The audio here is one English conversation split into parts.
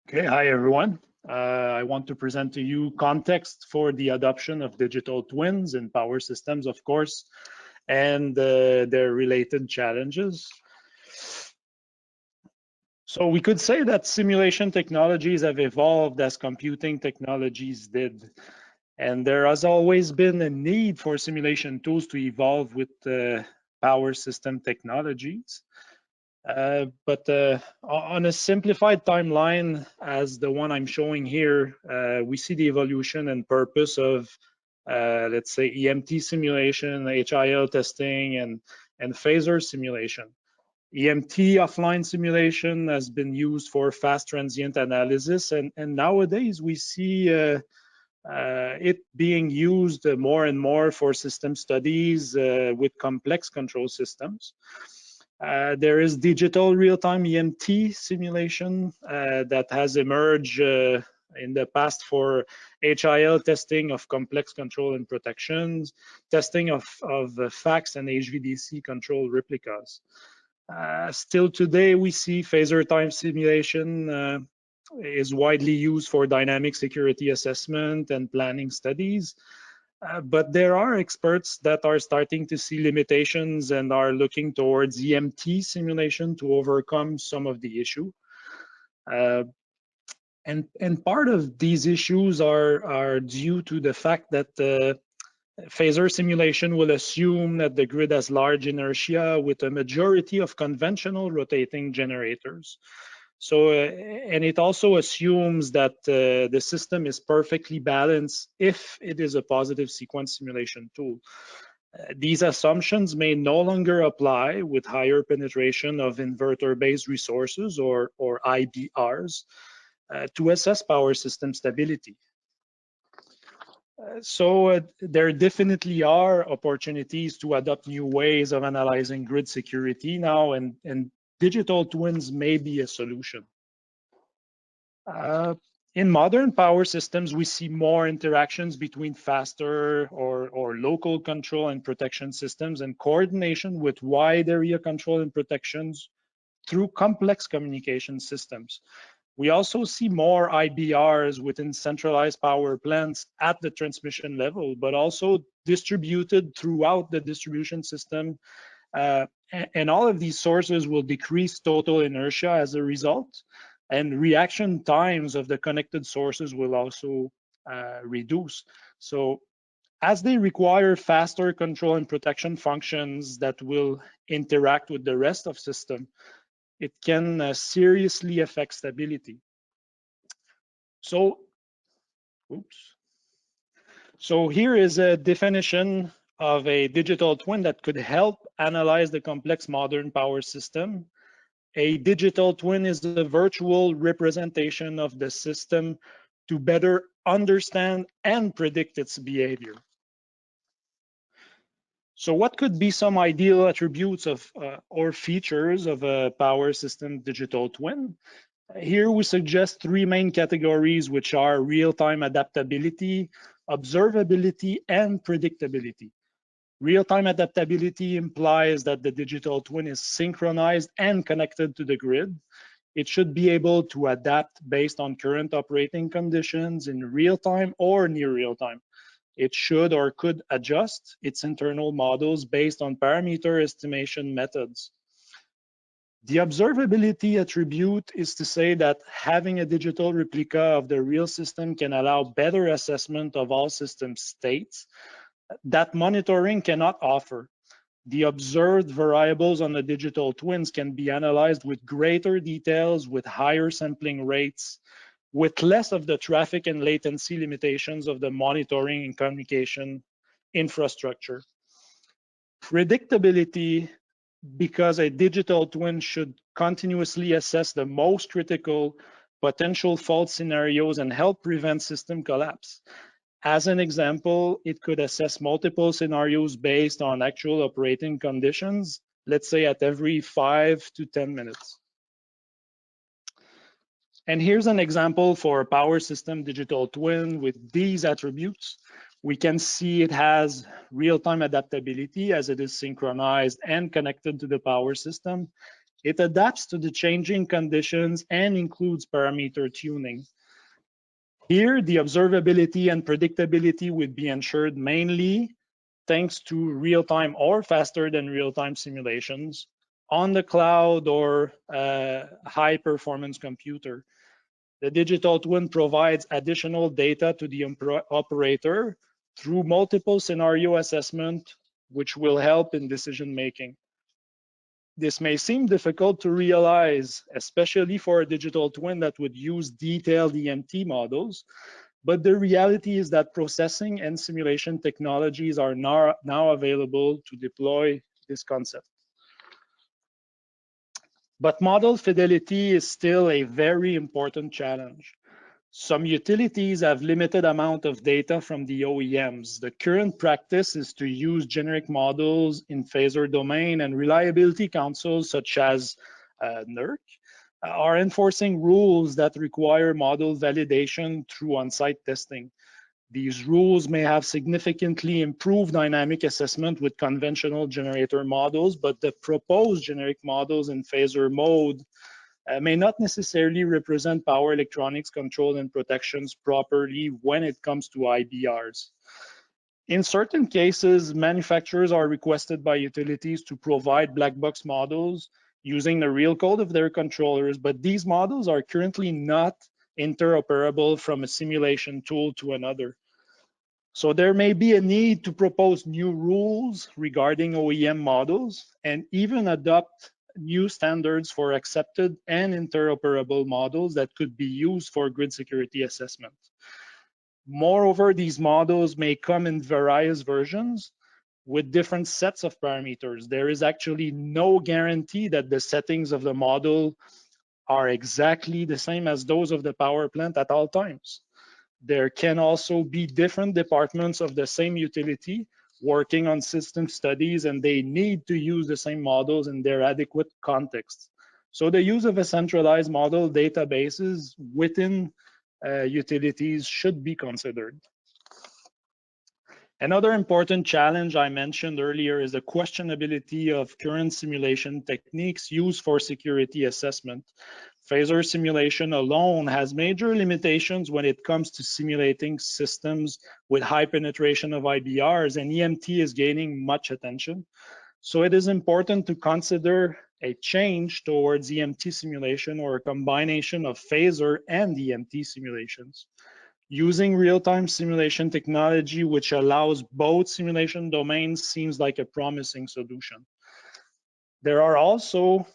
Okay, hi everyone. I want to present to you context for the adoption of digital twins in power systems, of course, and their related challenges. So we could say that simulation technologies have evolved as computing technologies did. And there has always been a need for simulation tools to evolve with power system technologies. But on a simplified timeline, as the one I'm showing here, we see the evolution and purpose of, let's say, EMT simulation, HIL testing, and phasor simulation. EMT offline simulation has been used for fast transient analysis, and nowadays we see it being used more and more for system studies with complex control systems. There is digital real-time EMT simulation that has emerged in the past for HIL testing of complex control and protections, testing of FACS and HVDC control replicas. Still today, we see phasor time simulation is widely used for dynamic security assessment and planning studies. But there are experts that are starting to see limitations and are looking towards EMT simulation to overcome some of the issue. And part of these issues are due to the fact that phasor simulation will assume that the grid has large inertia with a majority of conventional rotating generators. So, and it also assumes that the system is perfectly balanced if it is a positive sequence simulation tool. These assumptions may no longer apply with higher penetration of inverter-based resources or IBRs to assess power system stability. So there definitely are opportunities to adopt new ways of analyzing grid security now, and digital twins may be a solution. In modern power systems, we see more interactions between faster or local control and protection systems and coordination with wide area control and protections through complex communication systems. We also see more IBRs within centralized power plants at the transmission level, but also distributed throughout the distribution system. And all of these sources will decrease total inertia as a result, and reaction times of the connected sources will also reduce. So as they require faster control and protection functions that will interact with the rest of the system, it can seriously affect stability. So, So here is a definition of a digital twin that could help analyze the complex modern power system. A digital twin is a virtual representation of the system to better understand and predict its behavior. So what could be some ideal attributes of or features of a power system digital twin? Here we suggest three main categories, which are real-time adaptability, observability, and predictability. Real-time adaptability implies that the digital twin is synchronized and connected to the grid. It should be able to adapt based on current operating conditions in real time or near real time. It should or could adjust its internal models based on parameter estimation methods. The observability attribute is to say that having a digital replica of the real system can allow better assessment of all system states that monitoring cannot offer. The observed variables on the digital twins can be analyzed with greater details, with higher sampling rates, with less of the traffic and latency limitations of the monitoring and communication infrastructure. Predictability, because a digital twin should continuously assess the most critical potential fault scenarios and help prevent system collapse. As an example, it could assess multiple scenarios based on actual operating conditions, let's say at every 5 to 10 minutes. And here's an example for a power system digital twin with these attributes. We can see it has real-time adaptability as it is synchronized and connected to the power system. It adapts to the changing conditions and includes parameter tuning. Here, the observability and predictability would be ensured mainly thanks to real-time or faster than real-time simulations on the cloud or high-performance computer. The digital twin provides additional data to the operator through multiple scenario assessment, which will help in decision-making. This may seem difficult to realize, especially for a digital twin that would use detailed EMT models, but the reality is that processing and simulation technologies are now available to deploy this concept. But model fidelity is still a very important challenge. Some utilities have limited amount of data from the OEMs. The current practice is to use generic models in phasor domain, and reliability councils such as NERC are enforcing rules that require model validation through on-site testing. These rules may have significantly improved dynamic assessment with conventional generator models, but the proposed generic models in phasor mode may not necessarily represent power electronics control and protections properly when it comes to IBRs. In certain cases, manufacturers are requested by utilities to provide black box models using the real code of their controllers, but these models are currently not interoperable from a simulation tool to another. So there may be a need to propose new rules regarding OEM models and even adopt new standards for accepted and interoperable models that could be used for grid security assessment. Moreover, these models may come in various versions with different sets of parameters. There is actually no guarantee that the settings of the model are exactly the same as those of the power plant at all times. There can also be different departments of the same utility working on system studies, and they need to use the same models in their adequate context. So the use of a centralized model databases within utilities should be considered. Another important challenge I mentioned earlier is the questionability of current simulation techniques used for security assessment. Phasor simulation alone has major limitations when it comes to simulating systems with high penetration of IBRs, and EMT is gaining much attention. So it is important to consider a change towards EMT simulation or a combination of phasor and EMT simulations. Using real-time simulation technology, which allows both simulation domains, seems like a promising solution. There are also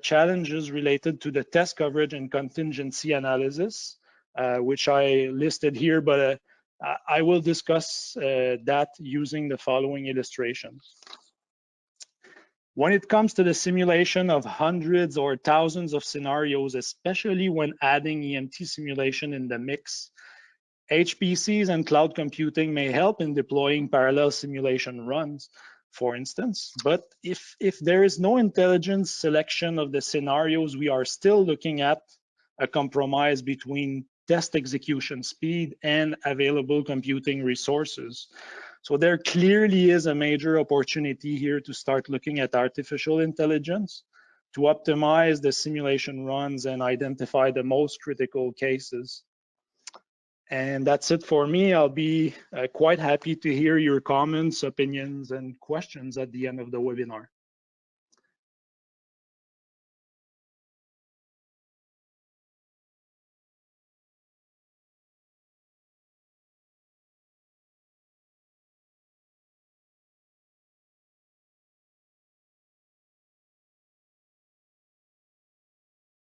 challenges related to the test coverage and contingency analysis, which I listed here, but I will discuss that using the following illustrations. When it comes to the simulation of hundreds or thousands of scenarios, especially when adding EMT simulation in the mix, HPCs and cloud computing may help in deploying parallel simulation runs, for instance, but if there is no intelligent selection of the scenarios, we are still looking at a compromise between test execution speed and available computing resources. So there clearly is a major opportunity here to start looking at artificial intelligence to optimize the simulation runs and identify the most critical cases. And that's it for me. I'll be quite happy to hear your comments, opinions, and questions at the end of the webinar.